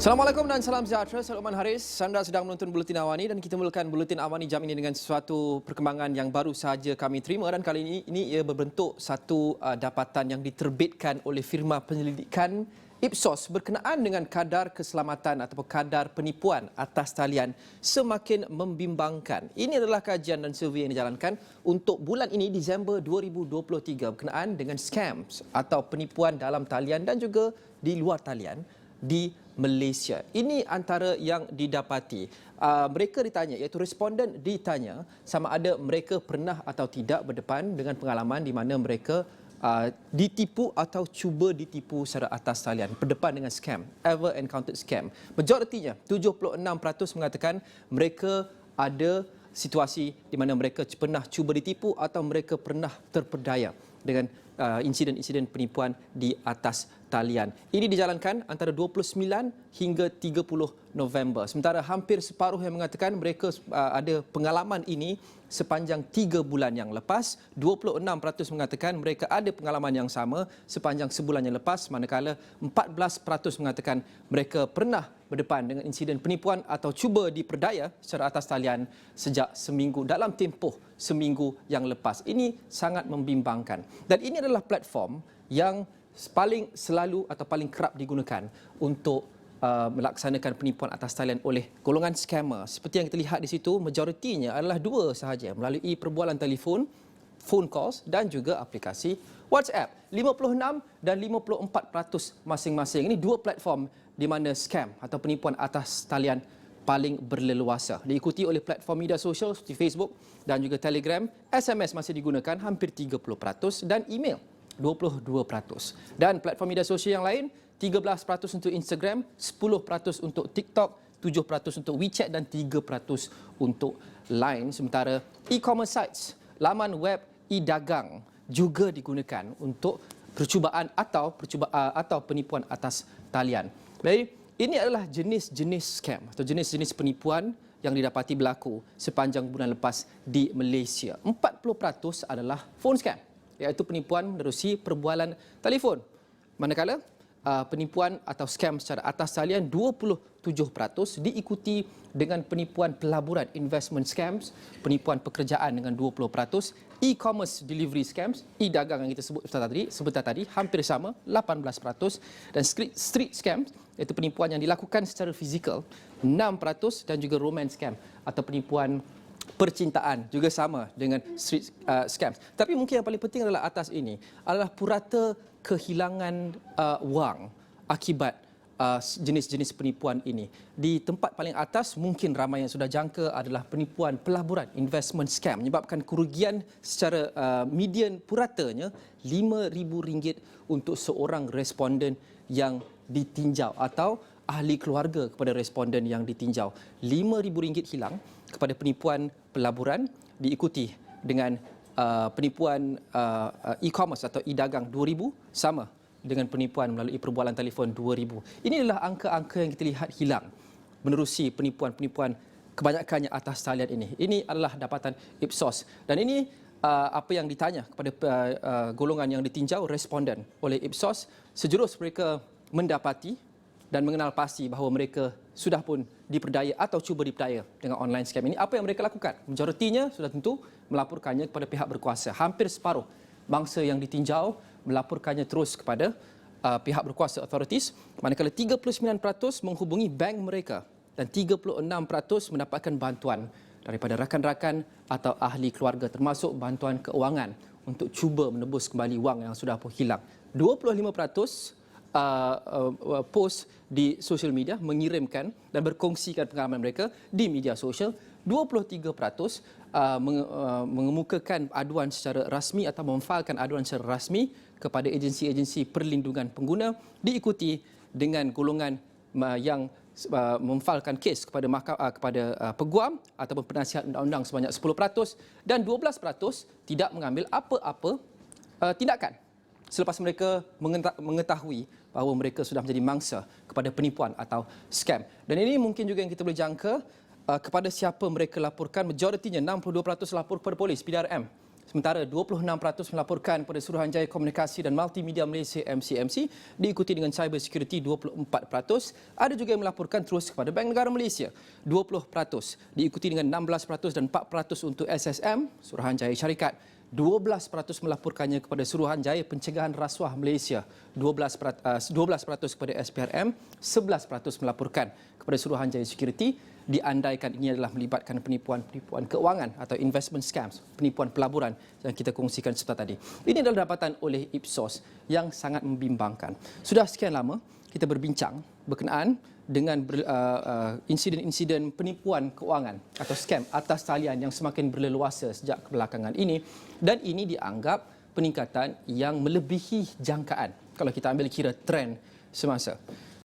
Assalamualaikum dan salam sejahtera. Saya Luqman Haris. Anda sedang menonton Buletin Awani dan kita mulakan Buletin Awani jam ini dengan sesuatu perkembangan yang baru sahaja kami terima, dan kali ini ia berbentuk satu dapatan yang diterbitkan oleh firma penyelidikan Ipsos berkenaan dengan kadar keselamatan ataupun kadar penipuan atas talian semakin membimbangkan. Ini adalah kajian dan survei yang dijalankan untuk bulan ini, Disember 2023, berkenaan dengan scams atau penipuan dalam talian dan juga di luar talian di Malaysia. Ini antara yang didapati. Mereka ditanya, iaitu responden ditanya sama ada mereka pernah atau tidak berdepan dengan pengalaman di mana mereka ditipu atau cuba ditipu secara atas talian, berdepan dengan scam, ever encountered scam. Majoritinya, 76% mengatakan mereka ada situasi di mana mereka pernah cuba ditipu atau mereka pernah terpedaya dengan insiden-insiden penipuan di atas talian. Ini dijalankan antara 29 hingga 30 November. Sementara hampir separuh yang mengatakan mereka ada pengalaman ini sepanjang 3 bulan yang lepas. 26% mengatakan mereka ada pengalaman yang sama sepanjang sebulan yang lepas, manakala 14% mengatakan mereka pernah berdepan dengan insiden penipuan atau cuba diperdaya secara atas talian sejak seminggu, dalam tempoh seminggu yang lepas. Ini sangat membimbangkan. Dan ini adalah platform yang paling selalu atau paling kerap digunakan untuk melaksanakan penipuan atas talian oleh golongan scammer. Seperti yang kita lihat di situ, majoritinya adalah dua sahaja, melalui perbualan telefon, phone calls dan juga aplikasi WhatsApp. 56 dan 54% masing-masing. Ini dua platform di mana scam atau penipuan atas talian paling berleluasa. Diikuti oleh platform media sosial seperti Facebook dan juga Telegram. SMS masih digunakan hampir 30% dan email 22%. Dan platform media sosial yang lain, 13% untuk Instagram, 10% untuk TikTok, 7% untuk WeChat dan 3% untuk Line. Sementara e-commerce sites, laman web e-dagang juga digunakan untuk percubaan atau penipuan atas talian. Jadi, ini adalah jenis-jenis scam atau jenis-jenis penipuan yang didapati berlaku sepanjang bulan lepas di Malaysia. 40% adalah phone scam, iaitu penipuan menerusi perbualan telefon. Manakala penipuan atau scam secara atas talian 27%, diikuti dengan penipuan pelaburan, investment scams, penipuan pekerjaan dengan 20%, e-commerce delivery scams, e-dagang yang kita sebentar tadi hampir sama, 18%, dan street scams, iaitu penipuan yang dilakukan secara fizikal, 6%, dan juga romance scam atau penipuan percintaan juga sama dengan street scams. Tapi mungkin yang paling penting adalah atas ini adalah purata kehilangan wang akibat jenis-jenis penipuan ini. Di tempat paling atas mungkin ramai yang sudah jangka adalah penipuan pelaburan, investment scam, menyebabkan kerugian secara median puratanya RM5,000 untuk seorang responden yang ditinjau atau ahli keluarga kepada responden yang ditinjau. RM5,000 hilang kepada penipuan pelaburan, diikuti dengan penipuan e-commerce atau e-dagang 2,000, sama dengan penipuan melalui perbualan telefon 2,000. Ini adalah angka-angka yang kita lihat hilang menerusi penipuan-penipuan kebanyakannya atas talian ini. Ini adalah dapatan Ipsos. Dan ini apa yang ditanya kepada golongan yang ditinjau, responden oleh Ipsos. Sejurus mereka mendapati dan mengenal pasti bahawa mereka sudah pun diperdaya atau cuba diperdaya dengan online scam ini. Apa yang mereka lakukan? Majoritinya sudah tentu melaporkannya kepada pihak berkuasa. Hampir separuh bangsa yang ditinjau melaporkannya terus kepada pihak berkuasa, authorities, manakala 39% menghubungi bank mereka dan 36% mendapatkan bantuan daripada rakan-rakan atau ahli keluarga, termasuk bantuan keuangan untuk cuba menebus kembali wang yang sudah pun hilang. 25% post di sosial media mengirimkan dan berkongsikan pengalaman mereka di media sosial. 23% mengemukakan aduan secara rasmi atau memfailkan aduan secara rasmi kepada agensi-agensi perlindungan pengguna, diikuti dengan golongan yang memfailkan kes kepada peguam ataupun penasihat undang-undang sebanyak 10%, dan 12% tidak mengambil apa-apa tindakan selepas mereka mengetahui bahawa mereka sudah menjadi mangsa kepada penipuan atau scam. Dan ini mungkin juga yang kita boleh jangka kepada siapa mereka laporkan. Majoritinya 62% lapor kepada polis, PDRM. Sementara 26% melaporkan pada Suruhanjaya Komunikasi dan Multimedia Malaysia MCMC, diikuti dengan Cyber Security 24%. Ada juga yang melaporkan terus kepada Bank Negara Malaysia 20%, diikuti dengan 16% dan 4% untuk SSM, Suruhanjaya Syarikat. 12% melaporkannya kepada Suruhanjaya Pencegahan Rasuah Malaysia, 12% kepada SPRM, 11% melaporkan kepada Suruhanjaya Security. Diandaikan ini adalah melibatkan penipuan kewangan atau investment scams, penipuan pelaburan yang kita kongsikan serta tadi. Ini adalah dapatan oleh Ipsos yang sangat membimbangkan. Sudah sekian lama kita berbincang berkenaan dengan insiden-insiden penipuan kewangan atau scam atas talian yang semakin berleluasa sejak kebelakangan ini, dan ini dianggap peningkatan yang melebihi jangkaan kalau kita ambil kira trend semasa.